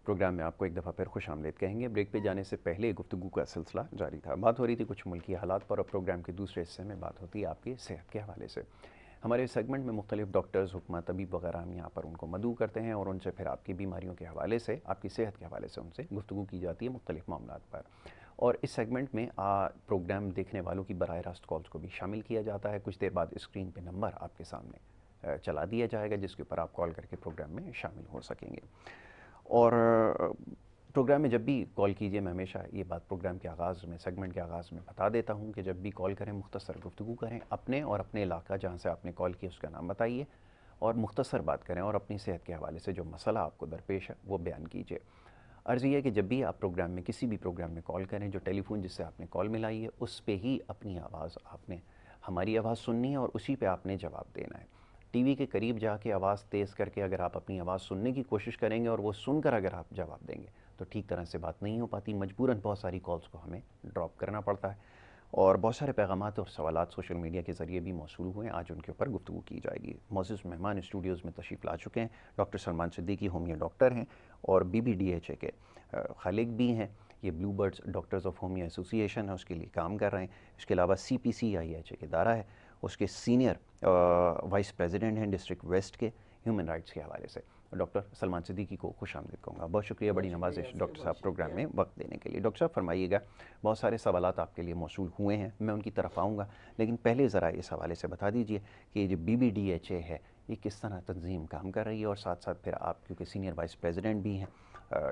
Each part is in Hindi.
प्रोग्राम में आपको एक दफ़ा फिर खुश आमदीद कहेंगे। ब्रेक पे जाने से पहले गुफ्तगू का सिलसिला जारी था। बात हो रही थी कुछ मुल्की हालात पर, और प्रोग्राम के दूसरे हिस्से में बात होती है आपकी सेहत के हवाले से। हमारे सेगमेंट में मुख्तलिफ डॉक्टर्स, हुक्मा, तबीब वगैरह हम यहाँ पर उनको मदऊ करते हैं और उनसे फिर आपकी बीमारियों के हवाले से, आपकी सेहत के हवाले से उनसे गुफ्तगू की जाती है मुख्तलिफ मामलात पर। और इस सेगमेंट में प्रोग्राम देखने वालों की बराह रास्त कॉल्स को भी शामिल किया जाता है। कुछ देर बाद स्क्रीन पे नंबर आपके सामने चला दिया जाएगा जिसके ऊपर आप कॉल करके प्रोग्राम में शामिल हो सकेंगे। और प्रोग्राम में जब भी कॉल कीजिए, मैं हमेशा ये बात प्रोग्राम के आगाज़ में, सेगमेंट के आगाज़ में बता देता हूँ कि जब भी कॉल करें मुख्तसर गुफ्तगू करें, अपने और अपने इलाका जहाँ से आपने कॉल किया उसका नाम बताइए और मुख्तसर बात करें और अपनी सेहत के हवाले से जो मसला आपको दरपेश है वो बयान कीजिए। अर्ज़ ये है कि जब भी आप प्रोग्राम में, किसी भी प्रोग्राम में कॉल करें, जो टेलीफोन जिससे आपने कॉल मिलाई है उस पर ही अपनी आवाज़, आपने हमारी आवाज़ सुननी है और उसी पे आपने जवाब देना है। टीवी के करीब जाके आवाज़ तेज़ करके अगर आप अपनी आवाज़ सुनने की कोशिश करेंगे और वो सुनकर अगर आप जवाब देंगे तो ठीक तरह से बात नहीं हो पाती। मजबूरन बहुत सारी कॉल्स को हमें ड्रॉप करना पड़ता है और बहुत सारे पैगामात और सवालात सोशल मीडिया के ज़रिए भी मौसूल हुए हैं। आज उनके ऊपर गुफ्तगू की जाएगी। मौजूद मेहमान स्टूडियोज़ में तशरीफ़ ला चुके हैं। Doctor Salman Siddiqui homeo doctor हैं और BBDHA के खालिक भी हैं। ये blue birds doctors of homeo association है, उसके लिए काम कर रहे हैं। इसके अलावा CPCIHA के इदारा है, उसके सीनियर वाइस प्रेसिडेंट हैं डिस्ट्रिक्ट वेस्ट के ह्यूमन राइट्स के हवाले से। डॉक्टर सलमान सिद्दीकी को खुश आमदीद कहूँगा। बहुत शुक्रिया, बड़ी नवाजिश डॉक्टर साहब प्रोग्राम में वक्त देने के लिए। डॉक्टर साहब फरमाइएगा, बहुत सारे सवालात आपके लिए मौसूल हुए हैं, मैं उनकी तरफ आऊँगा, लेकिन पहले ज़रा इस हवाले से बता दीजिए कि जो BBDHA है ये किस तरह तंजीम काम कर रही है, और साथ साथ फिर आप क्योंकि सीनियर वाइस प्रेसिडेंट भी हैं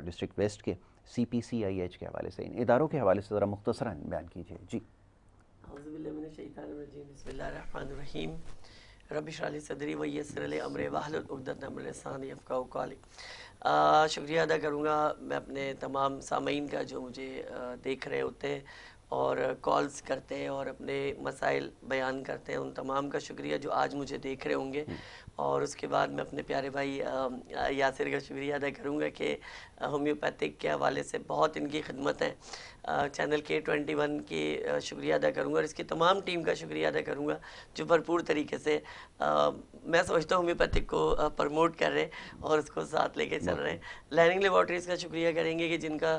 डिस्ट्रिक्ट वेस्ट के, CPCIH के हवाले से, इन इदारों के हवाले से ज़रा मुख्तसरन बयान कीजिए। जी। रब्बि इश्रह ली सदरी व यस्सिर ली अमरी वहलुल उक़दतम मिन लिसानी यफ़क़हू क़ौली। शुक्रिया अदा करूँगा मैं अपने तमाम सामीन का जो मुझे देख रहे होते हैं और कॉल्स करते हैं और अपने मसाइल बयान करते हैं। उन तमाम का शुक्रिया जो आज मुझे देख रहे होंगे। और उसके बाद मैं अपने प्यारे भाई यासिर का शुक्रिया अदा करूँगा कि होम्योपैथिक के हवाले से बहुत इनकी खिदमत है। चैनल K21 की शुक्रिया अदा करूँगा और इसकी तमाम टीम का शुक्रिया अदा करूँगा जो भरपूर तरीके से मैं समझता हूँ होम्योपैथिक को प्रमोट कर रहे हैं और उसको साथ लेके चल रहे हैं। लैनिंग लेबॉर्ट्रीज़ का शुक्रिया करेंगे कि जिनका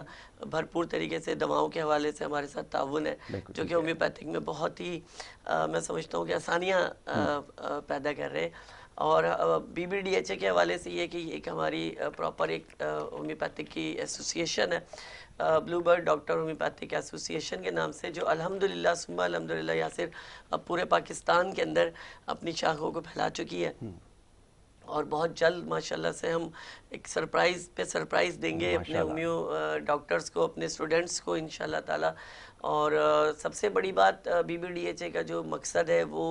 भरपूर तरीके से दवाओं के हवाले से हमारे साथ ताउन है, जो कि होम्योपैथिक में बहुत ही मैं समझता हूँ कि आसानियाँ पैदा कर रहे हैं। और BBDHA के हवाले से ये कि एक हमारी प्रॉपर एक होम्योपैथिक की एसोसिएशन है, blue bird doctor homeopathic association के नाम से, जो अल्हम्दुलिल्लाह सुम्मा अल्हम्दुलिल्लाह यासिर अब पूरे पाकिस्तान के अंदर अपनी शाखों को फैला चुकी है। और बहुत जल्द माशाल्लाह से हम एक सरप्राइज़ पे सरप्राइज़ देंगे अपने होम्यो डॉक्टर्स को, अपने स्टूडेंट्स को इंशाल्लाह ताला। और सबसे बड़ी बात BBDHA का जो मकसद है वो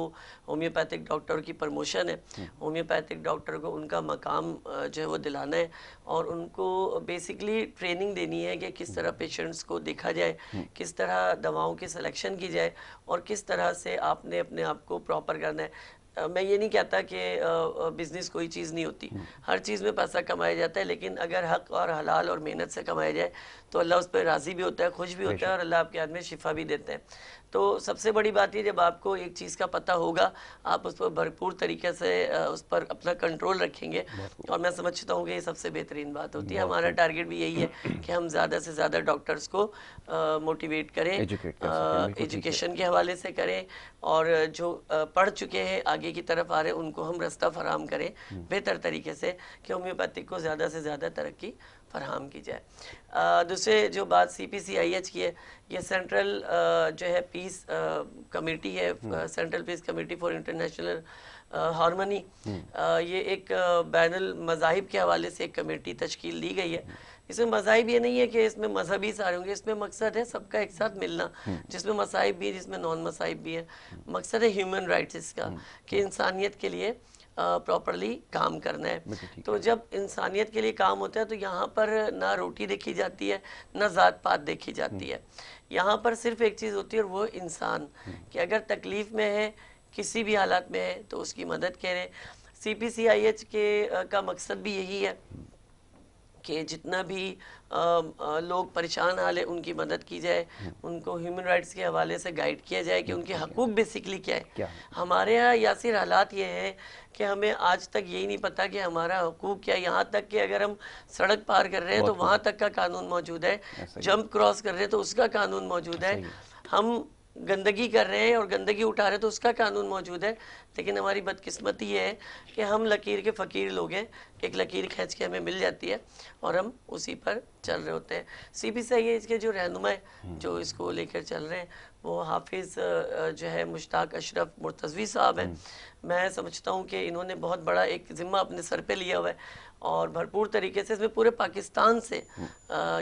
होम्योपैथिक डॉक्टर की प्रमोशन है। होम्योपैथिक डॉक्टर को उनका मकाम जो है वो दिलाना है और उनको बेसिकली ट्रेनिंग देनी है कि किस तरह पेशेंट्स को देखा जाए, किस तरह दवाओं की सिलेक्शन की जाए और किस तरह से आपने अपने आप को प्रॉपर करना है। मैं ये नहीं कहता कि बिज़नेस कोई चीज़ नहीं होती, हर चीज़ में पैसा कमाया जाता है, लेकिन अगर हक और हलाल और मेहनत से कमाया जाए तो अल्लाह उस पर राज़ी भी होता है, खुश भी होता है और अल्लाह आपके हाथ में शिफा भी देते हैं। तो सबसे बड़ी बात ये, जब आपको एक चीज़ का पता होगा आप उस पर भरपूर तरीके से उस पर अपना कंट्रोल रखेंगे और मैं समझता हूँ कि ये सबसे बेहतरीन बात होती है। हमारा टारगेट भी यही है कि हम ज़्यादा से ज़्यादा डॉक्टर्स को मोटिवेट करें, एजुकेशन के हवाले से करें और जो पढ़ चुके हैं आगे की तरफ आ रहे हैं उनको हम रास्ता फराहम करें बेहतर तरीके से कि होम्योपैथिक को ज़्यादा से ज़्यादा तरक्की फराहम की जाए। दूसरे जो बात CPCIH की है, ये सेंट्रल जो है पीस कमेटी है, central peace committee for international harmony. ये एक बैनुल मज़ाहिब के हवाले से एक कमेटी तश्कील दी गई है। इसमें मज़ाहिब ये नहीं है कि इसमें मजहबी सारे होंगे, इसमें मकसद है सबका एक साथ मिलना, जिसमें मसाइब भी है जिसमें नॉन मसाइब भी है। मकसद है ह्यूमन राइट्स इसका कि इंसानियत के लिए प्रॉपरली काम करना है। तो जब इंसानियत के लिए काम होता है तो यहाँ पर ना रोटी देखी जाती है ना ज़ात पात देखी जाती है, यहाँ पर सिर्फ एक चीज़ होती है और वो इंसान कि अगर तकलीफ़ में है, किसी भी हालत में है तो उसकी मदद करें। CPCIH के का मकसद भी यही है कि जितना भी लोग परेशान हाल है उनकी मदद की जाए, उनको ह्यूमन राइट्स के हवाले से गाइड किया जाए कि उनके हकूक़ बेसिकली क्या है। क्या हमारे यहाँ यासिर हालात ये है कि हमें आज तक यही नहीं पता कि हमारा हकूक़ क्या है। यहाँ तक कि अगर हम सड़क पार कर रहे हैं तो बहुत वहाँ तक का कानून मौजूद है, ऐसा ही जंप क्रॉस कर रहे हैं तो उसका कानून मौजूद है, सही है। हम गंदगी कर रहे हैं और गंदगी उठा रहे हैं तो उसका कानून मौजूद है। लेकिन हमारी बदकिस्मती ये है कि हम लकीर के फ़कीर लोग हैं, एक लकीर खींच के हमें मिल जाती है और हम उसी पर चल रहे होते हैं। CPCIH के जो रहनुमा जो इसको लेकर चल रहे हैं वो हाफिज़ जो है मुश्ताक अशरफ मुर्तज़वी साहब हैं। मैं समझता हूँ कि इन्होंने बहुत बड़ा एक ज़िम्मा अपने सर पे लिया हुआ है और भरपूर तरीके से इसमें पूरे पाकिस्तान से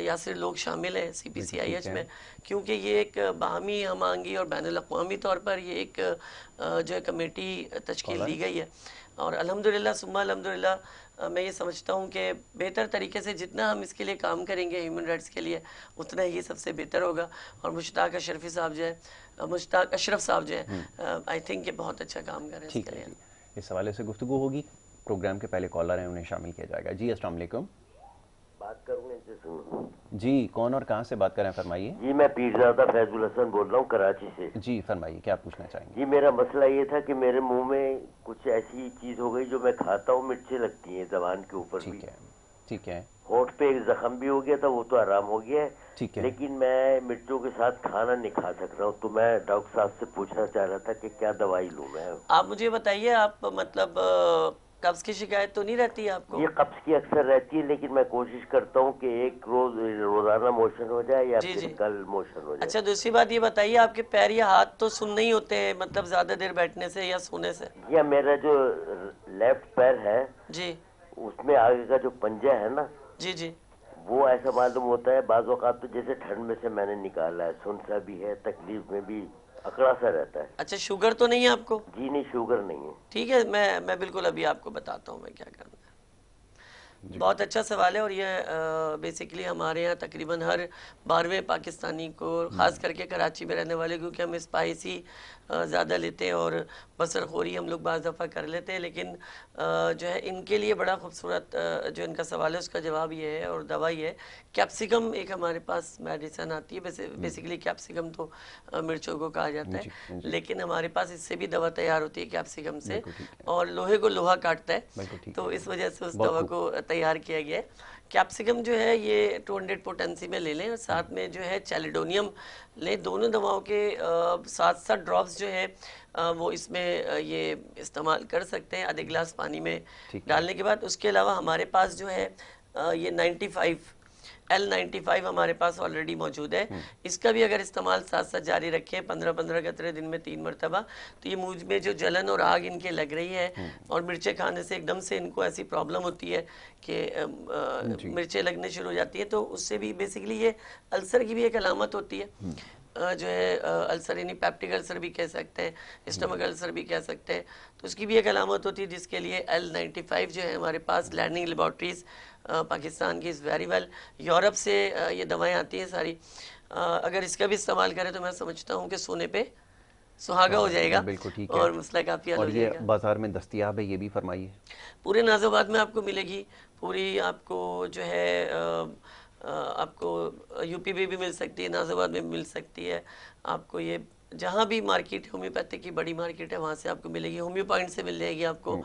यासिर लोग शामिल हैं CPCIH में, क्योंकि ये एक बाहमी हमांगी और बैनुल-अक़वामी तौर पर ये एक जो है कमेटी तश्कील दी गई है। और अल्हम्दुलिल्लाह सुम्मा अल्हम्दुलिल्लाह मैं ये समझता हूँ कि बेहतर तरीके से जितना हम इसके लिए काम करेंगे ह्यूमन राइट्स के लिए उतना ही सबसे बेहतर होगा। और मुश्ताक अशरफी साहब जो है मुश्ताक अशरफ साहब जो है आई थिंक ये बहुत अच्छा काम कर रहे हैं ठीक इसके है लिए। जी, इस हवाले से गुफ्तगू होगी। प्रोग्राम के पहले कॉलर हैं, उन्हें शामिल किया जाएगा। जी अस्सलाम वालेकुम। बात करूँ इनसे सुनो। जी, कौन और कहाँ से बात कर रहे हैं, फरमाइए। जी मैं पीरजादा फैजुल हसन बोल रहा हूँ कराची से। जी फरमाइए, क्या पूछना चाहेंगे। जी मेरा मसला ये था कि मेरे मुंह में कुछ ऐसी चीज हो गई जो मैं खाता हूँ मिर्चें लगती हैं जबान के ऊपर भी। ठीक है, ठीक है, होठ पे एक जख्म भी हो गया था, वो तो आराम हो गया है। ठीक है। लेकिन मैं मिर्चों के साथ खाना नहीं खा सक रहा हूँ, तो मैं डॉक्टर साहब से पूछना चाह रहा था कि क्या दवाई लूँ मैं। आप मुझे बताइए, आप मतलब कब्ज़ की शिकायत तो नहीं रहती है आपको? ये कब्ज की अक्सर रहती है, लेकिन मैं कोशिश करता हूँ कि एक रोजाना मोशन हो जाए या जी फिर जी। कल मोशन हो जाए। अच्छा, दूसरी बात ये बताइए, आपके पैर या हाथ तो सुन्न नहीं होते हैं मतलब ज़्यादा देर बैठने से या सोने से? या मेरा जो लेफ्ट पैर है जी उसमें आगे का जो पंजा है ना, जी जी। वो ऐसा मालूम होता है बाज़ औक़ात तो जैसे ठंड में से मैंने निकाला है, सुन सा भी है, तकलीफ में भी अकड़ा सा रहता है। अच्छा, शुगर तो नहीं है आपको? जी नहीं, शुगर नहीं है। ठीक है, मैं बिल्कुल अभी आपको बताता हूँ मैं क्या करना है। बहुत अच्छा सवाल है और ये बेसिकली हमारे यहाँ तकरीबन हर 12वें पाकिस्तानी को, ख़ास करके कराची में रहने वाले, क्योंकि हम स्पाइसी ज़्यादा लेते हैं और बसरखोरी हम लोग बाज़ दफ़ा कर लेते हैं। लेकिन जो है इनके लिए बड़ा खूबसूरत जो इनका सवाल है उसका जवाब ये है और दवा ये है। कैप्सिकम एक हमारे पास मेडिसन आती है, वैसे बेसिकली कैप्सिकम तो मिर्चों को कहा जाता जी, है, जी। लेकिन हमारे पास इससे भी दवा तैयार होती है कैप्सिकम से, बिल्कुल ठीक है। और लोहे को लोहा काटता बिल्कुल है, ठीक तो है। इस वजह से उस बहुत दवा खूब। को तैयार किया गया है। कैप्सिकम जो है ये 200 पोटेंसी में ले लें और साथ में जो है चैलिडोनियम लें। दोनों दवाओं के 7-7 ड्रॉप्स जो है वो इसमें ये इस्तेमाल कर सकते हैं आधे गिलास पानी में ठीक है। डालने के बाद। उसके अलावा हमारे पास जो है ये 95 L95 हमारे पास ऑलरेडी मौजूद है। इसका भी अगर इस्तेमाल साथ साथ जारी रखें 15-15 कतरे दिन में 3 मरतबा, तो ये मुंह में जो जलन और आग इनके लग रही है और मिर्चें खाने से एकदम से इनको ऐसी प्रॉब्लम होती है कि मिर्चें लगने शुरू हो जाती है, तो उससे भी बेसिकली ये अल्सर की भी एक अलामत होती है। जो है अल्सर यानी पैप्टिक अल्सर भी कह सकते हैं, स्टमक अल्सर भी कह सकते हैं, तो उसकी भी एक अलामत होती है जिसके लिए L95 जो है हमारे पास लैंडिंग लेबॉर्ट्रीज़ पाकिस्तान की इज़ वेरी वेल। यूरोप से ये दवाएं आती हैं सारी। अगर इसका भी इस्तेमाल करें तो मैं समझता हूँ कि सोने पे सुहागा हो जाएगा बिल्कुल ठीक है। और मसला काफ़ी हल हो और ये जाएगा। बाज़ार में दस्तयाब है, ये भी फरमाइए। पूरे नाज़ाबाद में आपको मिलेगी, पूरी आपको जो है आपको यूपी में भी मिल सकती है, नाज़ाबाद में भी मिल सकती है। आपको ये जहाँ भी मार्केट होम्योपैथिक की बड़ी मार्केट है वहाँ से आपको मिलेगी, होम्यो पॉइंट से मिल जाएगी आपको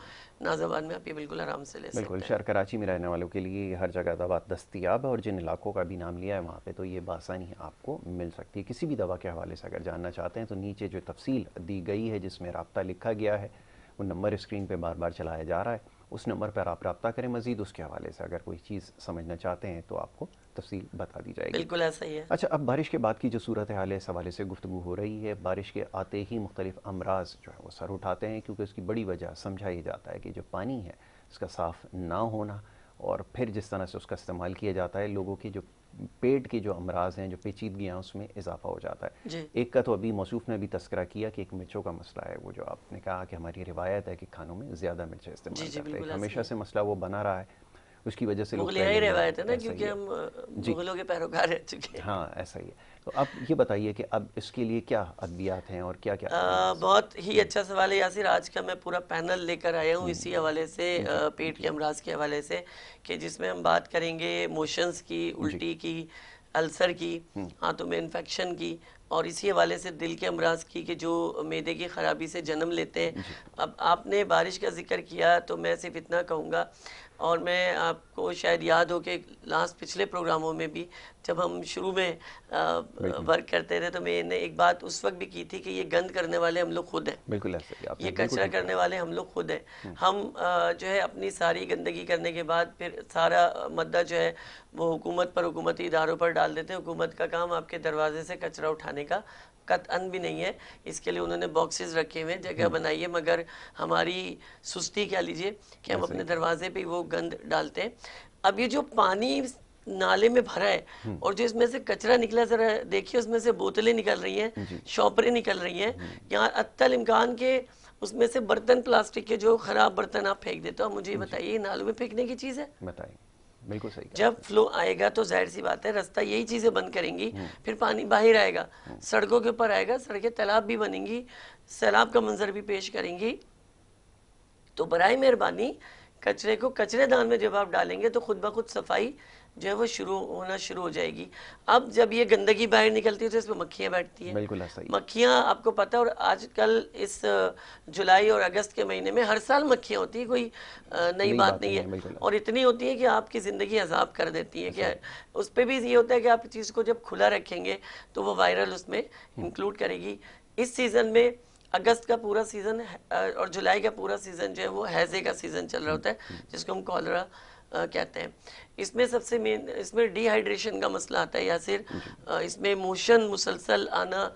नाज़ाबाद में, आप ये बिल्कुल आराम से ले बिल्कुल, सकते हैं। शहर कराची में रहने वालों के लिए हर जगह दवा दस्तयाब है और जिन इलाकों का भी नाम लिया है वहाँ पे तो ये बासानी आपको मिल सकती है। किसी भी दवा के हवाले से अगर जानना चाहते हैं तो नीचे जो तफसील दी गई है जिसमें राब्ता लिखा गया है वो नंबर स्क्रीन पे बार बार चलाया जा रहा है, उस नंबर पर आप रब्ता करें। मज़ीद उसके हवाले से अगर कोई चीज़ समझना चाहते हैं तो आपको तफसील बता दी जाएगी। बिल्कुल ऐसा ही है। अच्छा, अब बारिश के बाद की जो सूरत हाल है इस हवाले से गुफ्तगू हो रही है। बारिश के आते ही मुख्तलिफ अमराज जो है वो सर उठाते हैं, क्योंकि उसकी बड़ी वजह समझा ये जाता है कि जो पानी है इसका साफ़ ना होना और फिर जिस तरह से उसका इस्तेमाल किया जाता है, लोगों की जो पेट के जो अमराज हैं, जो पेचीदगियाँ, उसमें इजाफा हो जाता है। जी एक का तो अभी मौसूफ ने भी तस्करा किया कि एक मिर्चों का मसला है, वो जो आपने कहा कि हमारी रिवायत है कि खानों में ज़्यादा मिर्चें जी इस्तेमाल जी करते हैं, बिल्कुल ऐसा ही हमेशा है। से मसला वो बना रहा है। उसकी वजह से लोग मुगलियाई पहले रिवायत है ना, ऐसा ही क्योंकि है। हम जी मुगलों के पैरोकार रह चुके हैं। हाँ, ऐसा ही है। तो अब ये बताइए कि अब इसके लिए क्या अद्वियात हैं और क्या क्या करें जैसे। बहुत ही अच्छा सवाल है यासिर। आज का मैं पूरा पैनल लेकर आया हूँ इसी हवाले से, जी पेट जी के अमराज के हवाले से, कि जिसमें हम बात करेंगे मोशंस की, जी। उल्टी की, अल्सर की, हाथों में इन्फेक्शन की, और इसी हवाले से दिल के अमराज की, कि जो मैदे की खराबी से जन्म लेते हैं। जी अब आपने बारिश का जिक्र किया तो मैं सिर्फ इतना कहूँगा, और मैं आपको शायद याद हो कि लास्ट पिछले प्रोग्रामों में भी जब हम शुरू में बिल्कुल वर्क करते थे, तो मैंने एक बात उस वक्त भी की थी कि ये गंद करने वाले हम लोग खुद हैं, बिल्कुल ऐसा ही आपने ये बिल्कुल कचरा ठीक करने कहा। वाले हम लोग खुद हैं। हम जो है अपनी सारी गंदगी करने के बाद फिर सारा मद्दा जो है वो हुकूमत पर, हुकूमती इदारों पर डाल देते हैं। हुकूमत का काम आपके दरवाजे से कचरा उठाने का कतअन भी नहीं है। इसके लिए उन्होंने बॉक्सेस रखे हुए हैं, जगह बनाई है, मगर हमारी सुस्ती कह लीजिए कि हम ऐसा अपने ही दरवाजे पे वो गंद डालते हैं। अब ये जो पानी नाले में भरा है और जो इसमें से कचरा निकला, जरा देखिए उसमें से बोतलें निकल रही हैं, जी शॉपरें निकल रही हैं, यहाँ अत्तल इम्कान के उसमें से बर्तन, प्लास्टिक के जो खराब बर्तन आप फेंक देते हो। अब मुझे ये जी। बताइए, ये नालों में फेंकने की चीज़ है? बताइए, बिल्कुल सही कहा जब आपने। फ्लो आएगा तो जाहिर सी बात है रास्ता यही चीज़ें बंद करेंगी, फिर पानी बाहर आएगा, सड़कों के ऊपर आएगा, सड़कें तालाब भी बनेंगी, सैलाब का मंजर भी पेश करेंगी। तो बराए मेहरबानी कचरे को कचरेदान में जब आप डालेंगे तो खुद ब खुद सफाई जो है वो शुरू होना शुरू हो जाएगी। अब जब ये गंदगी बाहर निकलती है तो इसमें मक्खियाँ बैठती हैं। बिल्कुल ऐसा ही है। मक्खियाँ आपको पता है, और आजकल इस जुलाई और अगस्त के महीने में हर साल मक्खियाँ होती है, कोई नई नई बात बात नहीं नहीं है। है, बिल्कुल और ऐसा इतनी होती है कि आपकी ज़िंदगी अजाब कर देती है। ऐसा क्या ही। उस पर भी ये होता है कि आप चीज़ को जब खुला रखेंगे तो वो वायरल उसमें इंक्लूड करेगी। इस सीज़न में अगस्त का पूरा सीज़न और जुलाई का पूरा सीज़न जो है वो हैज़े का सीज़न चल रहा होता है, जिसको हम कॉलरा कहते हैं। इसमें सबसे मेन, इसमें डिहाइड्रेशन का मसला आता है, या सिर्फ इसमें मोशन मुसलसल आना,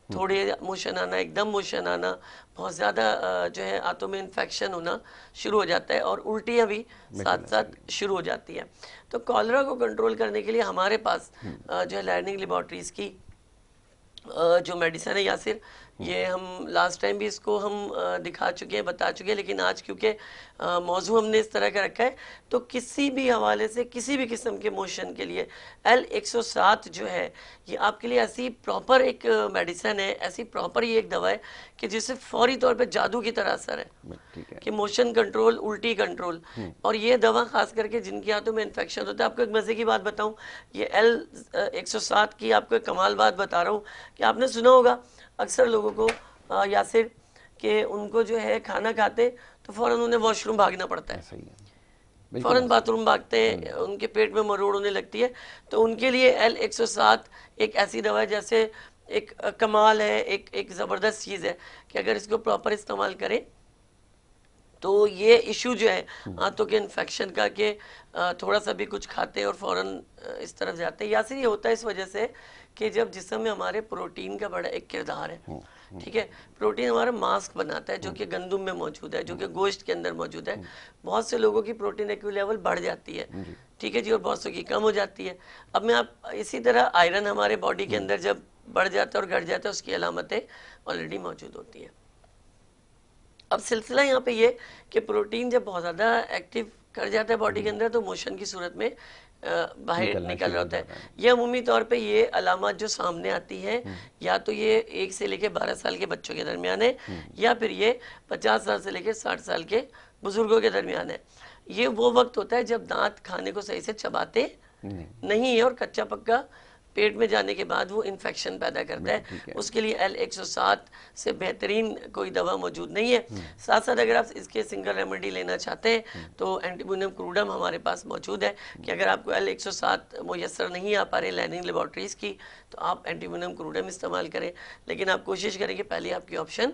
थोड़े मोशन आना, एकदम मोशन आना, बहुत ज़्यादा जो है आंतों में इन्फेक्शन होना शुरू हो जाता है, और उल्टियाँ भी बिल्कुल साथ ऐसा ही साथ शुरू हो जाती है। तो कॉलरा को कंट्रोल करने के लिए हमारे पास जो है लर्निंग लेबॉर्ट्रीज़ की जो मेडिसिन है यासिर, ये हम लास्ट टाइम भी इसको हम दिखा चुके हैं, बता चुके हैं, लेकिन आज क्योंकि मौजू हमने इस तरह का रखा है, तो किसी भी हवाले से किसी भी किस्म के मोशन के लिए L107 जो है ये आपके लिए ऐसी प्रॉपर एक मेडिसिन है, ऐसी प्रॉपर ये एक दवा है कि जिससे फौरी तौर पे जादू की तरह असर है, ठीक है। कि मोशन कंट्रोल, उल्टी कंट्रोल। और ये दवा खास करके जिनकी हाथों में इन्फेक्शन होता है, आपको एक मज़े की बात बताऊं, ये L107 की आपको एक कमाल बात बता रहा हूँ कि आपने सुना होगा अक्सर लोगों को यासिर, कि उनको जो है खाना खाते तो फ़ौरन उन्हें वॉशरूम भागना पड़ता है, ऐसा ही है, बिल्कुल फ़ौरन ऐसा ही बाथरूम भागते हैं, उनके पेट में मरोड़ होने लगती है। तो उनके लिए L107 एक ऐसी दवा है, जैसे एक कमाल है, एक ज़बरदस्त चीज़ है कि अगर इसको प्रॉपर इस्तेमाल करें तो ये इशू जो है आंतों के इन्फेक्शन का, कि थोड़ा सा भी कुछ खाते हैं और फ़ौरन इस तरफ जाते हैं। या फिर ये होता है इस वजह से कि जब जिस्म में हमारे प्रोटीन का बड़ा एक किरदार है, ठीक है। प्रोटीन हमारा मास्क बनाता है जो कि गंदुम में मौजूद है, जो कि गोश्त के अंदर मौजूद है। बहुत से लोगों की प्रोटीन एक्यू लेवल बढ़ जाती है, ठीक है जी, और बहुत सौ की कम हो जाती है। अब मैं आप इसी तरह आयरन हमारे बॉडी के अंदर जब बढ़ जाता है और घट जाता है, उसकी अलामतें ऑलरेडी मौजूद होती हैं। अब सिलसिला यहाँ पे ये कि प्रोटीन जब बहुत ज़्यादा एक्टिव कर जाता है बॉडी के अंदर, तो मोशन की सूरत में बाहर निकल रहा होता है। ये अमूमी तौर पे ये अलामत जो सामने आती हैं, या तो ये 1 से लेकर 12 साल के बच्चों के दरमियान है, या फिर ये 50 साल से लेकर 60 साल के बुजुर्गों के दरमियान है। ये वो वक्त होता है जब दांत खाने को सही से चबाते नहीं है, और कच्चा पक्का पेट में जाने के बाद वो इन्फेक्शन पैदा करता है। उसके लिए L107 से बेहतरीन कोई दवा मौजूद नहीं है। साथ साथ अगर आप इसके सिंगल रेमेडी लेना चाहते हैं तो एंटीबुनम क्रूडम हमारे पास मौजूद है, कि अगर आपको L107 मुयसर नहीं आ पा रहे लर्निंग लेबॉर्ट्रीज़ की, तो आप एंटीबुनम क्रूडम इस्तेमाल करें, लेकिन आप कोशिश करें कि पहले आपकी ऑप्शन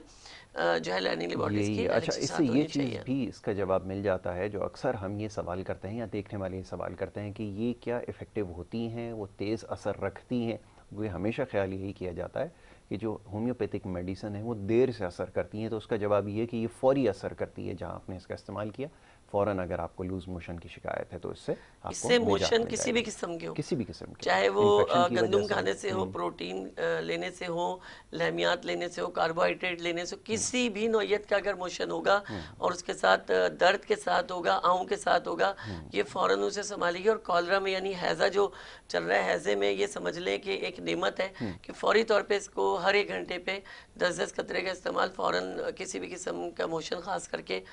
जो है लर्निंग लेबॉर्ट्रीज़ की अच्छा, इससे L107 ये होनी चीज़ चाहिए। भी इसका जवाब मिल जाता है, जो अक्सर हम ये सवाल करते हैं या देखने वाले ये सवाल करते हैं कि ये क्या इफ़ेक्टिव होती हैं, वो तेज़ असर रखती हैं। वो हमेशा ख्याल यही किया जाता है कि जो होम्योपैथिक मेडिसिन है वो देर से असर करती हैं, तो उसका जवाब ये है कि ये फौरी असर करती है। जहाँ आपने इसका इस्तेमाल किया, फ़ौरन अगर आपको लूज़ मोशन की शिकायत है तो इससे इससे आपको निजात मोशन मिल किसी भी जाएगी। किस्म के हो, किसी भी किस्म के, चाहे वो इन्फेक्शन की वजह गंदम से खाने से हो, प्रोटीन लेने से हो, लहमियात लेने से हो, कार्बोहाइड्रेट लेने से हो, किसी भी नौइयत का अगर मोशन होगा और उसके साथ दर्द के साथ होगा, आहों के साथ होगा, ये फ़ौरन उसे संभालेगी। और कॉलरा में यानी हैज़ा जो चल रहा है, हैज़े में ये समझ लें कि एक नेमत है कि फौरी तौर पे इसको हर 1 घंटे पे 10-10 कतरे का इस्तेमाल फ़ौरन किसी भी किस्म का मोशन, ख़ास करके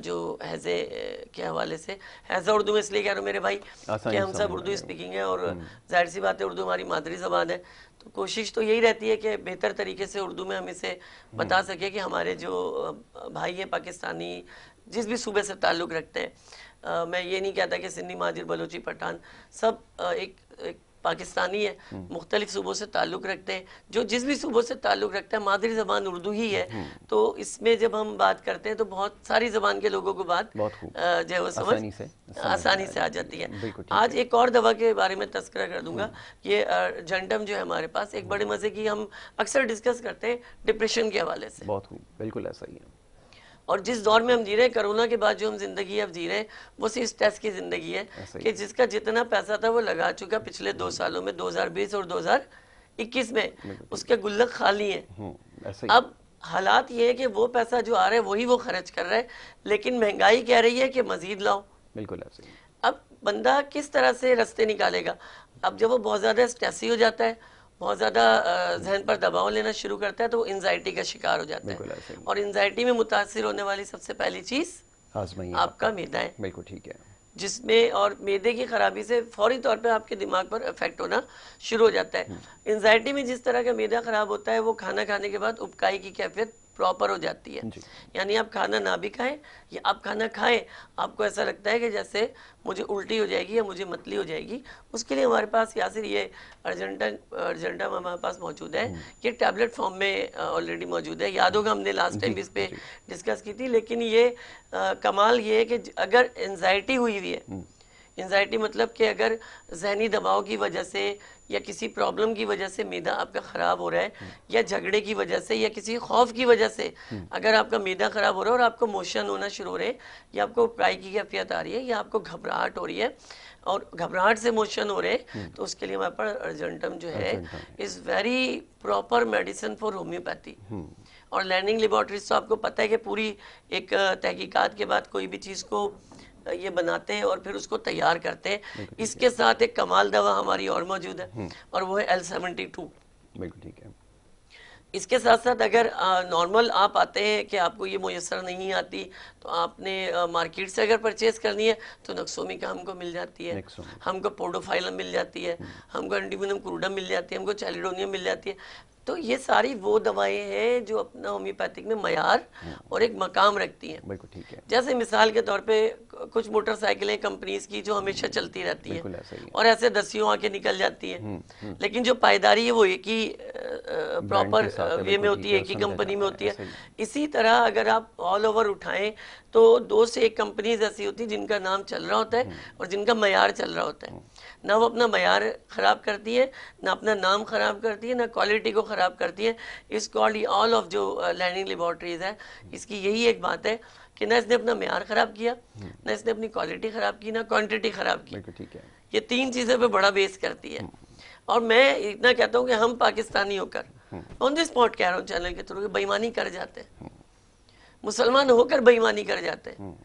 जो हैज़े के हवाले से। हैज़ा उर्दू में इसलिए कह रहा हूँ मेरे भाई कि हम सब उर्दू स्पीकिंग है और जाहिर सी बात है उर्दू हमारी मादरी ज़बान है, तो कोशिश तो यही रहती है कि बेहतर तरीके से उर्दू में हम इसे बता सके कि हमारे जो भाई हैं पाकिस्तानी, जिस भी सूबे से ताल्लुक़ रखते हैं, मैं ये नहीं कहता कि सिंधी, माजिर, बलोची, पठान, सब एक पाकिस्तानी है, मुख्तलिफ सूबों से ताल्लुक़ रखते हैं। जो जिस भी सूबों से ताल्लुक़ रखता है, मादरी ज़बान उर्दू ही है, तो इसमें जब हम बात करते हैं तो बहुत सारी ज़बान के लोगों को बात जो है वो आसानी से आ जाती है। आज एक और दवा के बारे में तज़किरा कर दूंगा, ये अर्जेंटम जो है हमारे पास, एक बड़े मज़े की, हम अक्सर डिस्कस करते हैं डिप्रेशन के हवाले से। बहुत खूब, बिल्कुल ऐसा ही है। और जिस दौर में हम जी रहे हैं, कोरोना के बाद जो हम जिंदगी अब जी रहे हैं, वो सिर्फ स्ट्रेस की जिंदगी है कि जिसका जितना पैसा था वो लगा चुका पिछले 2 सालों में, 2020 और 2021 में, उसके गुल्लक खाली हैं। अब हालात ये है कि वो पैसा जो आ रहा है वही वो खर्च कर रहा है, लेकिन महंगाई कह रही है कि मजीद लाओ। बिल्कुल ऐसे ही। अब बंदा किस तरह से रास्ते निकालेगा? अब जब वो बहुत ज़्यादा स्ट्रेसी हो जाता है, बहुत ज़्यादा जहन पर दबाव लेना शुरू करता है, तो वो एंजाइटी का शिकार हो जाता है। और एंजाइटी में मुतासिर होने वाली सबसे पहली चीज़ आपका मैदा है। बिल्कुल ठीक है। जिसमें और मैदे की खराबी से फौरी तौर पे आपके दिमाग पर इफेक्ट होना शुरू हो जाता है। एंजाइटी में जिस तरह का मैदा खराब होता है, वो खाना खाने के बाद उपकाई की कैफियत प्रॉपर हो जाती है। यानी आप खाना ना भी खाएं या आप खाना खाएं, आपको ऐसा लगता है कि जैसे मुझे उल्टी हो जाएगी या मुझे मतली हो जाएगी। उसके लिए हमारे पास यासिर ये अर्जेंटम हमारे पास मौजूद है, ये टैबलेट फॉर्म में ऑलरेडी मौजूद है। याद होगा हमने लास्ट टाइम इस पे डिस्कस की थी। लेकिन ये कमाल ये है कि अगर एंजाइटी हुई हुई है, एंजाइटी मतलब कि अगर जहनी दबाव की वजह से या किसी प्रॉब्लम की वजह से मैदा आपका ख़राब हो रहा है, या झगड़े की वजह से या किसी खौफ की वजह से अगर आपका मैदा ख़राब हो रहा है और आपको मोशन होना शुरू हो रहे हैं, या आपको प्राई की कैफियत आ रही है, या आपको घबराहट हो रही है और घबराहट से मोशन हो रहे हैं, तो उसके लिए हमारे पास अर्जेंटम जो है is very proper medicine for homeopathy. और लर्निंग लेबॉर्ट्रीज तो आपको पता है कि पूरी एक तहकीकात के बाद कोई भी चीज़ को ये बनाते हैं और फिर उसको तैयार करते हैं। इसके साथ एक कमाल दवा हमारी और मौजूद है, और वो है L72। बिल्कुल ठीक है। इसके साथ साथ अगर नॉर्मल आप आते हैं कि आपको ये मुयसर नहीं आती, तो आपने मार्केट से अगर परचेज करनी है तो नक्सोमिका हमको मिल जाती है, हमको पोडोफाइलम मिल जाती है, हमको एंटीविनम क्रूडम मिल जाती है, हमको चैलिडोनियम मिल जाती है। तो ये सारी वो दवाएं हैं जो अपना होम्योपैथिक में मयार और एक मकाम रखती हैं। बिल्कुल ठीक है। जैसे मिसाल के तौर पे कुछ मोटरसाइकिलें कंपनीज की जो हमेशा चलती रहती हैं और ऐसे दसियों आके निकल जाती हैं, लेकिन जो पायदारी है वो एक ही प्रॉपर वे में होती है, एक ही कंपनी में होती है। इसी तरह अगर आप ऑल ओवर उठाएं तो 2 से 1 कंपनीज ऐसी होती है जिनका नाम चल रहा होता है और जिनका मयार चल रहा होता है। ना वो अपना मयार ख़राब करती है, ना अपना नाम ख़राब करती है, ना क्वालिटी को ख़राब करती है। इस कॉल्ड ऑल ऑफ जो लर्निंग लेबॉर्ट्रीज है, इसकी यही एक बात है कि ना इसने अपना मयार ख़राब किया, ना इसने अपनी क्वालिटी ख़राब की, ना क्वांटिटी ख़राब की। ठीक है। ये 3 चीज़ों पे बड़ा बेस करती है। और मैं इतना कहता हूँ कि हम पाकिस्तानी होकर ऑन द स्पॉट कह रहा हूँ चैनल के थ्रू, बेईमानी कर जाते हैं, मुसलमान होकर बेईमानी कर जाते हैं।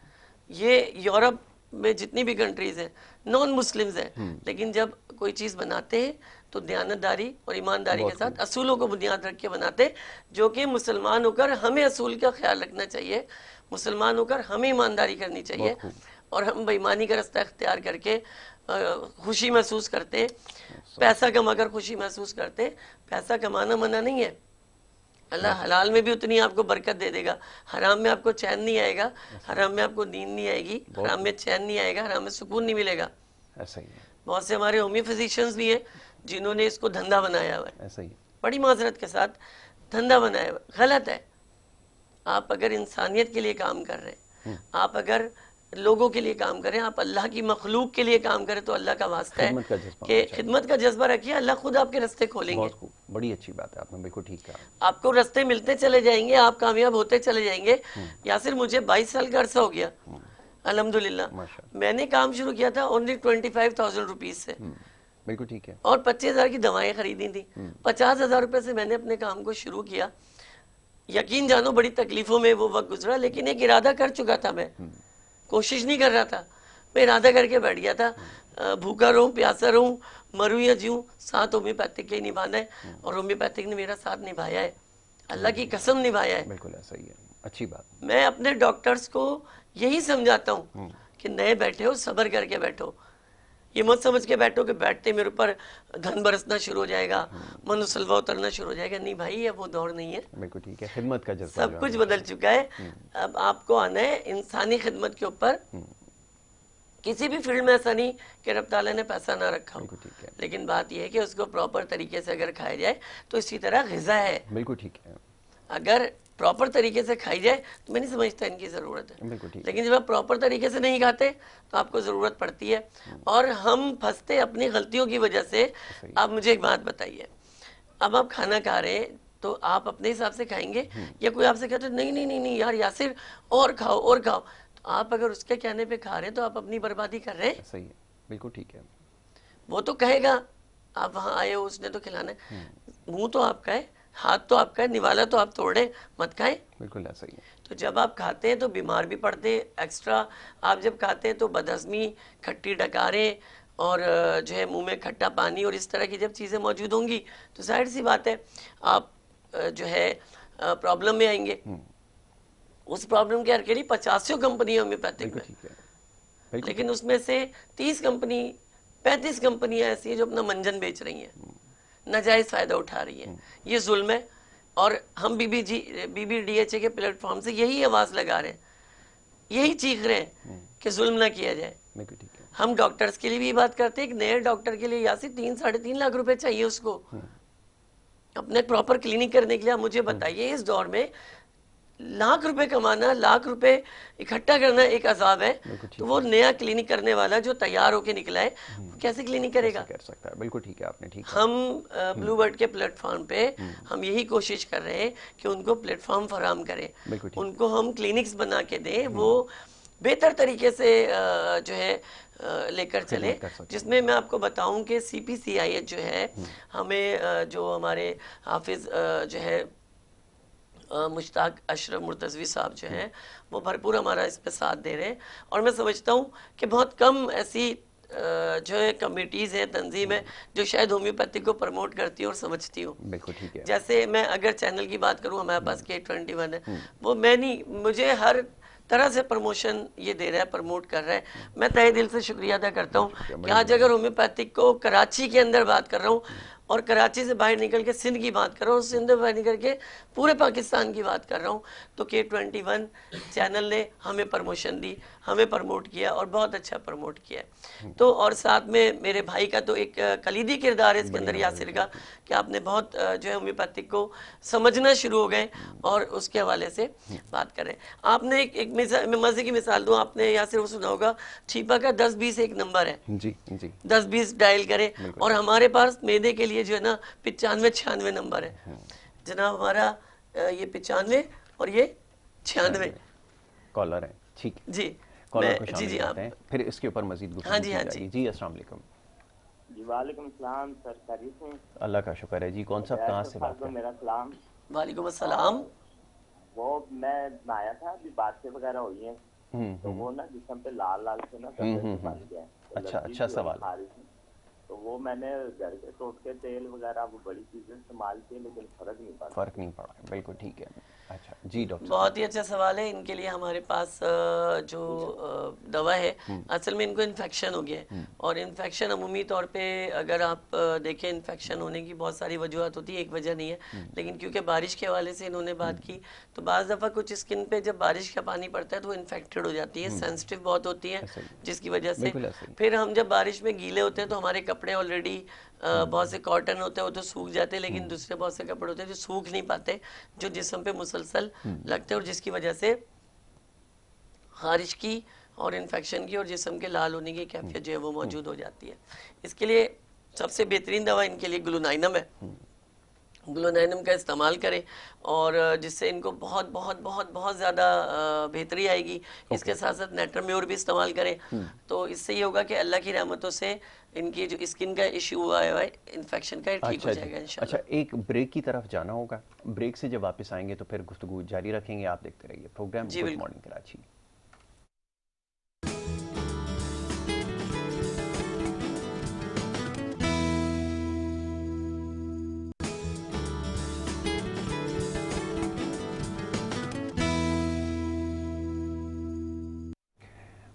ये यूरोप में जितनी भी कंट्रीज हैं नॉन मुस्लिम्स हैं, लेकिन जब कोई चीज़ बनाते हैं तो दयानतदारी और ईमानदारी के साथ असूलों को बुनियाद रख के बनाते हैं, जो कि मुसलमान होकर हमें असूल का ख्याल रखना चाहिए, मुसलमान होकर हमें ईमानदारी करनी चाहिए, और हम बेईमानी का रास्ता इख्तियार करके खुशी महसूस करते हैं, पैसा कमाकर खुशी महसूस करते हैं। पैसा कमाना मना नहीं है, अल्लाह हलाल में भी उतनी आपको बरकत दे देगा, हराम में आपको चैन नहीं आएगा, हराम में आपको नींद नहीं आएगी, हराम में चैन नहीं आएगा, हराम में सुकून नहीं मिलेगा। ऐसा ही है। बहुत से हमारे होम्यो फिजिशियंस भी हैं जिन्होंने इसको धंधा बनाया हुआ है, ऐसा ही बड़ी माजरत के साथ धंधा बनाया हुआ है। गलत है। आप अगर इंसानियत के लिए काम कर रहे हैं, आप अगर लोगों के लिए काम करें, आप अल्लाह की मखलूक के लिए काम करें, तो अल्लाह का वास्ता खिदमत का है जज्बा कि होना चाहिए। खिदमत का जज्बा रखिए, अल्लाह खुद आपके रास्ते खोलेंगे। बहुत खूब, बड़ी अच्छी बात है, आपने बिल्कुल ठीक कहा। आपको रास्ते मिलते चले जाएंगे, आप कामयाब होते चले जाएंगे। यासिर मुझे 22 साल का अरसा हो गया अल्हम्दुलिल्लाह। माशाअल्लाह। मैंने काम शुरू किया था ओनली 25,000 रुपीज से, बिल्कुल ठीक है। और 25,000 की दवाएं खरीदी थी। 50,000 रुपए से मैंने अपने काम को शुरू किया। यकीन जानो बड़ी तकलीफों में वो वक्त गुजरा, लेकिन एक इरादा कर चुका था मैं, कोशिश नहीं कर रहा था, मैं इरादा करके बैठ गया था। भूखा रहूं प्यासा रहूं, मरूं या जीऊं, साथ होम्योपैथिक के ही निभाना है, और होम्योपैथिक ने मेरा साथ निभाया है, अल्लाह की कसम निभाया है। बिल्कुल ऐसा ही है, अच्छी बात। मैं अपने डॉक्टर्स को यही समझाता हूँ कि नए बैठे हो सब्र करके बैठो, ये मत समझ के बैठो कि बैठते मेरे ऊपर धन बरसना शुरू हो जाएगा, मनुसलवा उतरना शुरू हो जाएगा। नहीं भाई, ये वो दौर नहीं है, बिल्कुल ठीक है, खिदमत का जज्बा सब कुछ बदल चुका है। अब आपको आना है इंसानी खिदमत के ऊपर। किसी भी फील्ड में ऐसा नहीं कि रब ताला ने पैसा ना रखा हो, बिल्कुल ठीक है। लेकिन बात यह है कि उसको प्रॉपर तरीके से अगर खाया जाए तो इसी तरह ग़िज़ा है, बिल्कुल ठीक है। अगर प्रॉपर तरीके से खाई जाए तो मैं नहीं समझता इनकी ज़रूरत है। बिल्कुल ठीक है। लेकिन जब आप प्रॉपर तरीके से नहीं खाते तो आपको ज़रूरत पड़ती है, और हम फंसते अपनी गलतियों की वजह से। सही। आप मुझे एक बात बताइए, अब आप खाना खा रहे हैं तो आप अपने हिसाब से खाएंगे, या कोई आपसे कहते नहीं नहीं नहीं नहीं यार यासिर और खाओ और खाओ, तो आप अगर उसके कहने पे खा रहे हैं तो आप अपनी बर्बादी कर रहे हैं। सही है, बिल्कुल ठीक है। वो तो कहेगा आप वहाँ आए हो, उसने तो खिलाना है, मुंह तो आपका है, हाथ तो आपका है, निवाला तो आप तोड़े, मत खाएं। बिल्कुल ऐसा ही है। तो जब आप खाते हैं तो बीमार भी पड़ते हैं एक्स्ट्रा। आप जब खाते हैं तो बदहज़मी, खट्टी डकारें, और जो है मुंह में खट्टा पानी और इस तरह की जब चीज़ें मौजूद होंगी तो जाहिर सी बात है आप जो है प्रॉब्लम में आएंगे। उस प्रॉब्लम के हर के लिए 50 कंपनी है होम्योपैथिक में, ठीक है। बिल्कुल। लेकिन उसमें से 30 कंपनी 35 कंपनियां ऐसी हैं जो अपना मंजन बेच रही हैं, नाजायज़ फ़ायदा उठा रही हैं। ये जुल्म है, और हम BBDHA के प्लेटफॉर्म से यही आवाज़ लगा रहे हैं, यही चीख रहे हैं कि जुल्म ना किया जाए। बिल्कुल ठीक है। हम डॉक्टर्स के लिए भी बात करते हैं, एक नए डॉक्टर के लिए यासिर 3-3.5 लाख रुपए चाहिए उसको अपने प्रॉपर क्लिनिक करने के लिए। आप मुझे बताइए इस दौर में लाख रुपए कमाना, लाख रुपए इकट्ठा करना एक अजाब है, तो वो नया क्लिनिक करने वाला जो तैयार होके निकला है वो कैसे क्लिनिक करेगा? कर सकता है। बिल्कुल ठीक है, आपने ठीक है। हम ब्लू बर्ड के प्लेटफॉर्म पे हम यही कोशिश कर रहे हैं कि उनको प्लेटफॉर्म फराहम करें, उनको हम क्लिनिक्स बना के दें, वो बेहतर तरीके से जो है लेकर चले, जिसमें मैं आपको बताऊं कि CPCIH जो है हमें जो हमारे हाफिज जो है मुश्ताक अशरफ मुर्तज़वी साहब जो हैं वो भरपूर हमारा इस पे साथ दे रहे हैं। और मैं समझता हूँ कि बहुत कम ऐसी जो है कमिटीज़ हैं, तंजीम है जो शायद होम्योपैथिक को प्रमोट करती है और समझती हूँ। बिल्कुल ठीक है। जैसे मैं अगर चैनल की बात करूँ, हमारे पास K21 है, वो मैं नहीं, मुझे हर तरह से प्रमोशन ये दे रहा है, प्रमोट कर रहा है। मैं तहे दिल से शुक्रिया अदा करता हूँ कि आज अगर होम्योपैथिक को कराची के अंदर बात कर रहा हूँ और कराची से बाहर निकल के सिंध की बात कर रहा हूँ, सिंध से बाहर निकल के पूरे पाकिस्तान की बात कर रहा हूँ, तो K21 चैनल ने हमें प्रमोशन दी, हमें प्रमोट किया और बहुत अच्छा प्रमोट किया। तो और साथ में मेरे भाई का तो एक कलीदी किरदार है इसके अंदर, यासिर का, कि आपने बहुत जो है होम्योपैथिक को समझना शुरू हो गए और उसके हवाले से बात करें। आपने एक मज़े की मिसाल दूँ, आपने यासिर वो सुना होगा, ठीपा का 10-20 एक नंबर है, जी जी, 10-20 डायल करें, और हमारे पास मैदे के लिए जो है ना 95-96 नंबर है जनाब, हमारा ये 95 और ये 96 कॉलर है। ठीक जी, कॉलर को जी आप फिर इसके ऊपर मजीद गुफ्तगू हाँ जी जी। अस्सलाम वालेकुम। जी वालेकुम सलाम सर, खैरियत हैं? अल्लाह का शुक्र है जी। कौन सा कहाँ से बात कर? मेरा सलाम। वालेकुम अस्सलाम। वो मैं आया था, अभी बातें वगैरह हुई हैं, तो वो ना जिसम पे लाल लाल से ना बन गया। अच्छा सवाल। तो वो मैंने घर के टोटके तेल वगैरह वो बड़ी चीजें इस्तेमाल की, लेकिन फर्क नहीं पड़ा। बिल्कुल ठीक है। अच्छा जी डॉक्टर, बहुत ही अच्छा सवाल है। इनके लिए हमारे पास जो दवा है, असल में इनको इन्फेक्शन हो गया है, और इन्फेक्शन अमूमी तौर पे अगर आप देखें, इन्फेक्शन होने की बहुत सारी वजूहत होती है, एक वजह नहीं है, लेकिन क्योंकि बारिश के हवाले से इन्होंने बात की, तो बाज़ दफ़ा कुछ स्किन पे जब बारिश का पानी पड़ता है तो वो इन्फेक्टेड हो जाती है, सेंसिटिव बहुत होती है, जिसकी वजह से फिर हम जब बारिश में गीले होते हैं तो हमारे कपड़े ऑलरेडी बहुत से कॉटन होते हैं, वो तो सूख जाते हैं, लेकिन दूसरे बहुत से कपड़े होते हैं जो सूख नहीं पाते, जो जिस्म पे मुसलसल लगते हैं, और जिसकी वजह से खारिश की और इन्फेक्शन की और जिस्म के लाल होने की कैफियत जो है वो मौजूद हो जाती है। इसके लिए सबसे बेहतरीन दवा इनके लिए ग्लूनाइनम है। ग्लूनाइनम का इस्तेमाल करें और जिससे इनको बहुत बहुत बहुत बहुत ज़्यादा बेहतरी आएगी। इसके साथ साथ नेट्रम्योर भी इस्तेमाल करें तो इससे ये होगा कि अल्लाह की रहमतों से इनकी जो स्किन का इशू हुआ है इन्फेक्शन का ठीक हो जाएगा इंशाल्लाह। अच्छा, एक ब्रेक की तरफ जाना होगा, ब्रेक से जब वापस आएंगे तो फिर गुफ्तगू जारी रखेंगे। आप देखते रहिए programme good morning Karachi.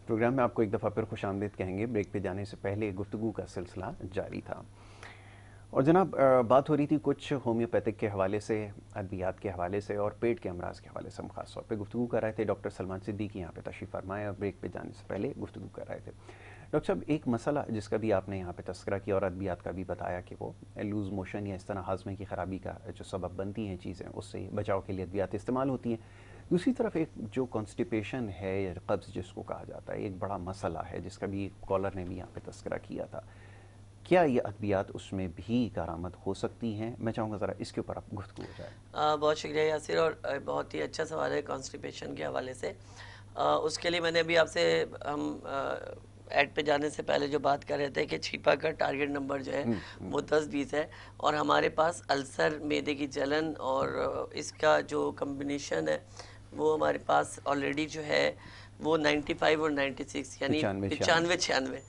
Programme में आपको एक दफ़ा फिर खुशामदीद कहेंगे। ब्रेक पे जाने से पहले गुफ्तगू का सिलसिला जारी था और जनाब बात हो रही थी कुछ होम्योपैथिक के हवाले से, अद्वियात के हवाले से और पेट के अमराज के हवाले से हम खास तौर पे गुफ्तगू कर रहे थे। डॉक्टर सलमान सिद्दीकी यहाँ पे तशरीफ़ फरमाए और ब्रेक पे जाने से पहले गुफ्तगू कर रहे थे। डॉक्टर साहब, एक मसला जिसका भी आपने यहाँ पे तस्करा किया और अद्वियात का भी बताया कि वो लूज़ मोशन या इस तरह हाजमे की ख़राबी का जो सबब बनती हैं चीज़ें, उससे बचाव के लिए अद्वियात इस्तेमाल होती हैं। दूसरी तरफ एक जो कॉन्स्टिपेशन है या कब्ज़ जिसको कहा जाता है, एक बड़ा मसला है जिसका भी कॉलर ने भी यहाँ पे तस्करा किया था। क्या ये अद्वियात उसमें भी कारामद हो सकती हैं? मैं चाहूँगा ज़रा इसके ऊपर आप गुफ्तगू हो जाए। बहुत शुक्रिया यासिर, और बहुत ही अच्छा सवाल है कॉन्स्टिपेशन के हवाले से। उसके लिए मैंने अभी आपसे हम ऐड पे जाने से पहले जो बात कर रहे थे कि छिपा का टारगेट नंबर जो है वो 10-20 है और हमारे पास अल्सर, मैदे की जलन और इसका जो कम्बिनेशन है वो हमारे पास ऑलरेडी जो है वो 95 और 96 यानी 95-96।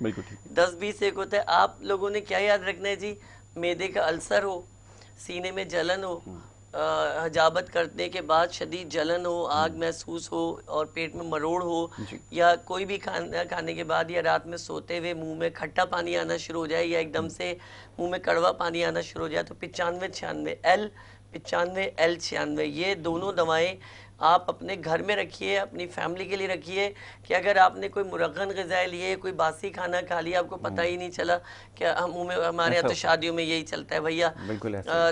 10-20 एक होता है। आप लोगों ने क्या याद रखना है जी, मैदे का अल्सर हो, सीने में जलन हो, हजाबत करने के बाद शदीद जलन हो, आग महसूस हो और पेट में मरोड़ हो, या कोई भी खाना खाने के बाद या रात में सोते हुए मुंह में खट्टा पानी आना शुरू हो जाए या एकदम से मुंह में कड़वा पानी आना शुरू हो जाए, तो 95-96 L95L96 ये दोनों दवाएं आप अपने घर में रखिए, अपनी फैमिली के लिए रखिए कि अगर आपने कोई मुरगन ग़िज़ाएँ लिए, कोई बासी खाना खा लिया, आपको पता ही नहीं चला क्या हम मुँह में, हमारे यहाँ तो शादियों में यही चलता है भैया,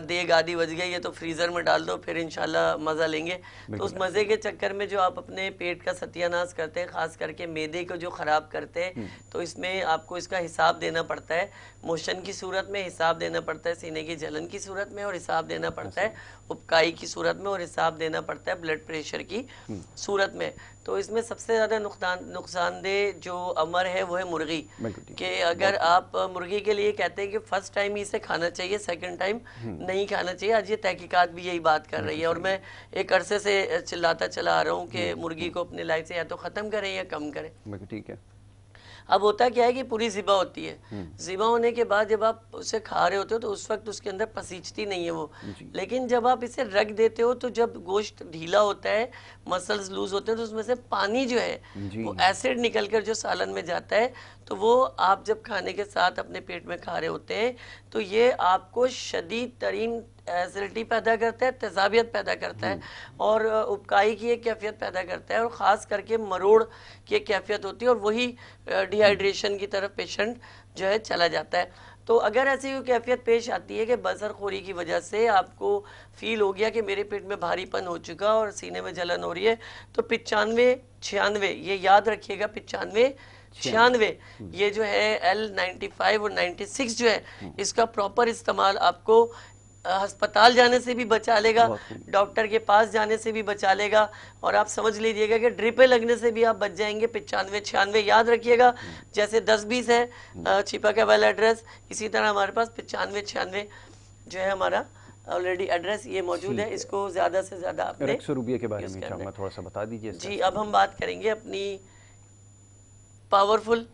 देग आधी बज गई है तो फ्रीज़र में डाल दो, फिर इंशाल्लाह मज़ा लेंगे। तो उस मज़े के चक्कर में जो आप अपने पेट का सत्यानाश करते हैं, ख़ास करके मैदे को जो ख़राब करते हैं, तो इसमें आपको इसका हिसाब देना पड़ता है। मोशन की सूरत में हिसाब देना पड़ता है, सीने की जलन की सूरत में और हिसाब देना पड़ता है उबकाई की सूरत में और हिसाब देना पड़ता है ब्लड प्रेशर की सूरत में। तो इसमें सबसे ज़्यादा नुकसानदेह जो अमर है वो है मुर्गी, कि अगर आप मुर्गी के लिए कहते हैं कि फर्स्ट टाइम ही इसे खाना चाहिए, सेकंड टाइम नहीं खाना चाहिए। आज ये तहकीकात भी यही बात कर रही है और मैं एक अरसे से चिल्लाता चला आ रहा हूँ कि मुर्गी को अपनी लाइफ से या तो ख़त्म करें या कम करें। ठीक है। अब होता क्या है कि पूरी ज़िबा होती है, ज़िबा होने के बाद जब आप उसे खा रहे होते हो तो उस वक्त उसके अंदर पसीजती नहीं है वो, लेकिन जब आप इसे रख देते हो तो जब गोश्त ढीला होता है, मसल्स लूज होते हैं, तो उसमें से पानी जो है वो एसिड निकल कर जो सालन में जाता है, तो वो आप जब खाने के साथ अपने पेट में खा रहे होते हैं तो ये आपको शदीद तरीन एसिडिटी पैदा करता है, तेज़ाबियत पैदा करता है और उबकाई की एक कैफियत पैदा करता है और ख़ास करके मरोड़ की एक कैफियत होती है और वही डिहाइड्रेशन की तरफ पेशेंट जो है चला जाता है। तो अगर ऐसी कोई कैफियत पेश आती है कि बसरखोरी की वजह से आपको फील हो गया कि मेरे पेट में भारीपन हो चुका और सीने में जलन हो रही है, तो 95-96 ये याद रखिएगा, 95-96 ये जो है L95 और 96 जो है इसका प्रॉपर इस्तेमाल आपको अस्पताल जाने से भी बचा लेगा, डॉक्टर के पास जाने से भी बचा लेगा और आप समझ लीजिएगा कि ड्रिपें लगने से भी आप बच जाएंगे। 95-96 याद रखिएगा, जैसे 10-20 है छिपा का वाला एड्रेस, इसी तरह हमारे पास 95-96 जो है हमारा ऑलरेडी एड्रेस ये मौजूद है। इसको ज़्यादा से ज़्यादा अपने रेक्सोरूबिया के बारे में थोड़ा सा बता दीजिए जी। अब हम बात करेंगे अपनी पावरफुल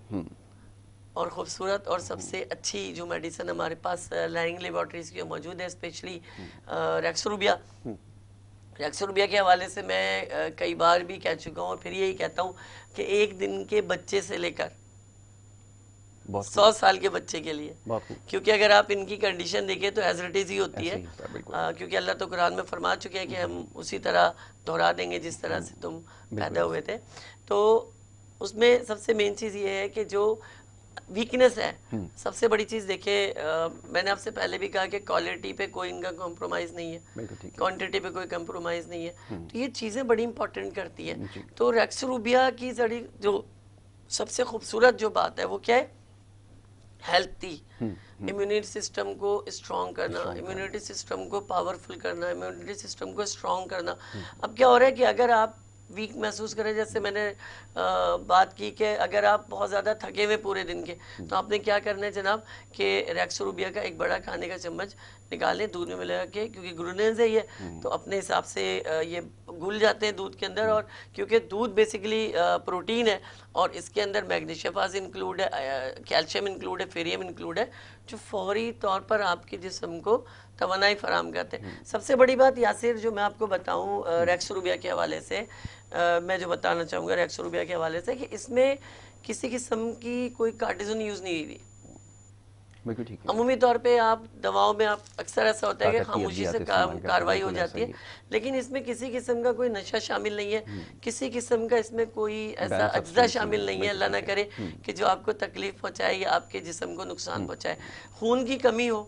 और ख़ूबसूरत और सबसे अच्छी जो मेडिसिन हमारे पास लैरिंग लेबॉर्ट्रीज की मौजूद है, स्पेशली रेक्सोरूबिया। रेक्सोरूबिया के हवाले से मैं कई बार भी कह चुका हूँ और फिर यही कहता हूँ कि एक दिन के बच्चे से लेकर 100 साल के बच्चे के लिए, क्योंकि अगर आप इनकी कंडीशन देखें तो एसिडिटीज ही होती है, क्योंकि अल्लाह तो कुरान में फरमा चुके हैं कि हम उसी तरह दोहरा देंगे जिस तरह से तुम पैदा हुए थे। तो उसमें सबसे मेन चीज़ ये है कि जो वीकनेस है, सबसे बड़ी चीज़ देखिए, मैंने आपसे पहले भी कहा कि क्वालिटी पे कोई इनका कॉम्प्रोमाइज़ नहीं है, क्वांटिटी पे कोई कॉम्प्रोमाइज़ नहीं है, तो ये चीज़ें बड़ी इंपॉर्टेंट करती है। तो रेक्सोरूबिया की सारी जो सबसे खूबसूरत जो बात है वो क्या है, हेल्थी इम्यूनिटी सिस्टम को स्ट्रॉन्ग करना, इम्यूनिटी सिस्टम को पावरफुल करना, इम्यूनिटी सिस्टम को स्ट्रॉन्ग करना। अब क्या हो रहा है कि अगर आप वीक महसूस करें, जैसे मैंने बात की कि अगर आप बहुत ज़्यादा थके हुए पूरे दिन के, तो आपने क्या करना है जनाब कि रेक्सोरूबिया का एक बड़ा खाने का चम्मच निकालें, दूध में मिला के, क्योंकि ग्लूटेन है ये, तो अपने हिसाब से ये घुल जाते हैं दूध के अंदर। और क्योंकि दूध बेसिकली प्रोटीन है और इसके अंदर मैग्नीशियम फाज इंक्लूड है, कैल्शियम इंक्लूड है, फेरियम इंक्लूड है, जो फौरी तौर पर आपके जिस्म को तवानाई फराम करते हैं। सबसे बड़ी बात यासिर जो मैं आपको बताऊं रेक्सोरूबिया के हवाले से, मैं जो बताना चाहूँगा रेक्सोरूबिया के हवाले से, कि इसमें किसी किस्म की कोई कार्टिजन यूज़ नहीं हुई। बिल्कुल ठीक है। अमूमी तौर पे आप दवाओं में आप अक्सर ऐसा होता है कि खामोशी से कार्रवाई हो जाती है, लेकिन इसमें किसी किस्म का कोई नशा शामिल नहीं है, किसी किस्म का इसमें कोई ऐसा अज्जा शामिल नहीं है, अल्लाह ना करे कि जो आपको तकलीफ पहुंचाए या आपके जिस्म को नुकसान पहुंचाए। खून की कमी हो,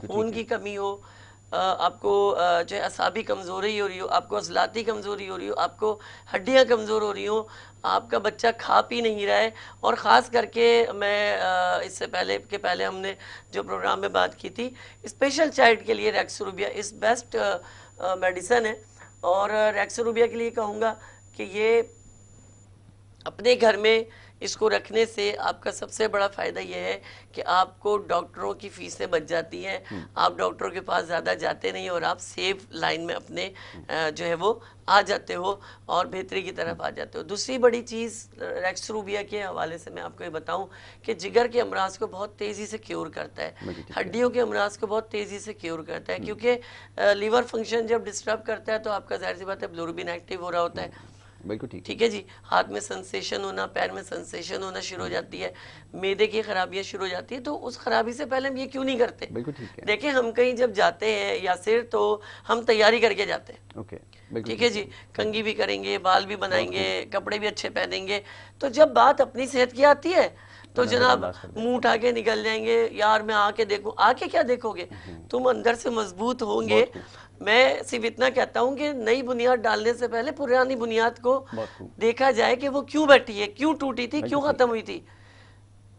खून की कमी हो, आपको जो है असाबी कमज़ोरी हो रही हो, आपको अज़लाती कमज़ोरी हो रही हो, आपको हड्डियाँ कमज़ोर हो रही हो, आपका बच्चा खा पी नहीं रहा है, और ख़ास करके मैं इससे पहले हमने जो प्रोग्राम में बात की थी, स्पेशल चाइल्ड के लिए रेक्सोरूबिया इस बेस्ट मेडिसन है। और रेक्सोरूबिया के लिए कहूँगा कि ये अपने घर में इसको रखने से आपका सबसे बड़ा फ़ायदा यह है कि आपको डॉक्टरों की फ़ीसें बच जाती हैं, आप डॉक्टरों के पास ज़्यादा जाते नहीं और आप सेफ लाइन में अपने जो है वो आ जाते हो और बेहतरी की तरफ आ जाते हो। दूसरी बड़ी चीज़ रेक्सोरूबिया के हवाले से मैं आपको ये बताऊं कि जिगर के अमराज को बहुत तेज़ी से क्योर करता है, हड्डियों के अमराज को बहुत तेज़ी से क्योर करता है, क्योंकि लीवर फंक्शन जब डिस्टर्ब करता है तो आपका जाहिर सी बात है बिलिरुबिन एक्टिव हो रहा होता है। बिल्कुल ठीक है जी, हाथ में सेंसेशन होना, पैर में सेंसेशन होना शुरू हो जाती है, मैदे की खराबियां शुरू हो जाती है। तो उस खराबी से पहले हम ये क्यों नहीं करते? बिल्कुल ठीक है। देखिए हम कहीं जब जाते हैं या सिर, तो हम तैयारी करके जाते हैं। ओके, ठीक है जी, कंघी भी करेंगे, बाल भी बनाएंगे, कपड़े भी अच्छे पहनेंगे। तो जब बात अपनी सेहत की आती है तो जनाब मुंह उठा के निकल जाएंगे, यार मैं आके देखूं। आके क्या देखोगे, तुम अंदर से मजबूत होंगे। मैं सिर्फ इतना कहता हूं कि नई बुनियाद डालने से पहले पुरानी बुनियाद को देखा जाए कि वो क्यों बैठी है, क्यों टूटी थी, क्यों खत्म हुई थी।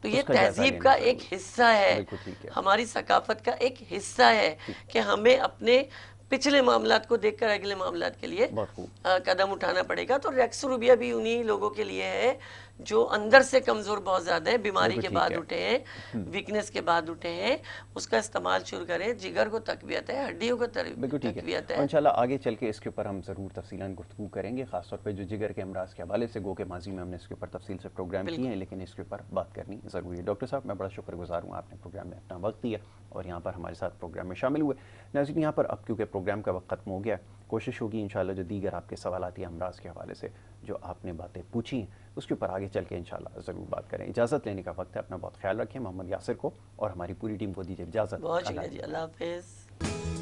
तो ये तहजीब का एक हिस्सा है, हमारी सकाफत का एक हिस्सा है कि हमें अपने पिछले मामलात को देखकर अगले मामलात के लिए कदम उठाना पड़ेगा। तो रेक्सोरूबिया भी उन्हीं लोगों के लिए है जो अंदर से कमज़ोर बहुत ज़्यादा है, बीमारी के बाद उठे हैं, वीकनेस के बाद उठे हैं। उसका इस्तेमाल शुरू करें, जिगर को तकवीत है, हड्डियों को तकवीत है। इंशाल्लाह आगे चल के इसके ऊपर हम ज़रूर तफसीलन गुफ्तगू करेंगे, ख़ासतौर पर जो जिगर के अमराज के हवाले से गो के माजी में हमने इसके ऊपर तफसील से प्रोग्राम किए हैं, लेकिन इसके ऊपर बात करनी ज़रूरी है। डॉक्टर साहब, मैं बड़ा शुक्रगुजार हूँ, आपने प्रोग्राम में अपना वक्त दिया और यहाँ पर हमारे साथ प्रोग्राम में शामिल हुए। नाज़रीन, यहाँ पर अब क्योंकि प्रोग्राम का वक्त ख़त्म हो गया, कोशिश होगी इंशाल्लाह जो दीगर आपके सवालात या अमराज के हवाले से जो आपने बातें पूछी उसके ऊपर आगे चल के इंशाल्लाह ज़रूर बात करें। इजाज़त लेने का वक्त है, अपना बहुत ख्याल रखें। मोहम्मद यासिर को और हमारी पूरी टीम को दीजिए इजाज़त। बहुत शुक्रिया जी, अल्लाह हाफ़िज़।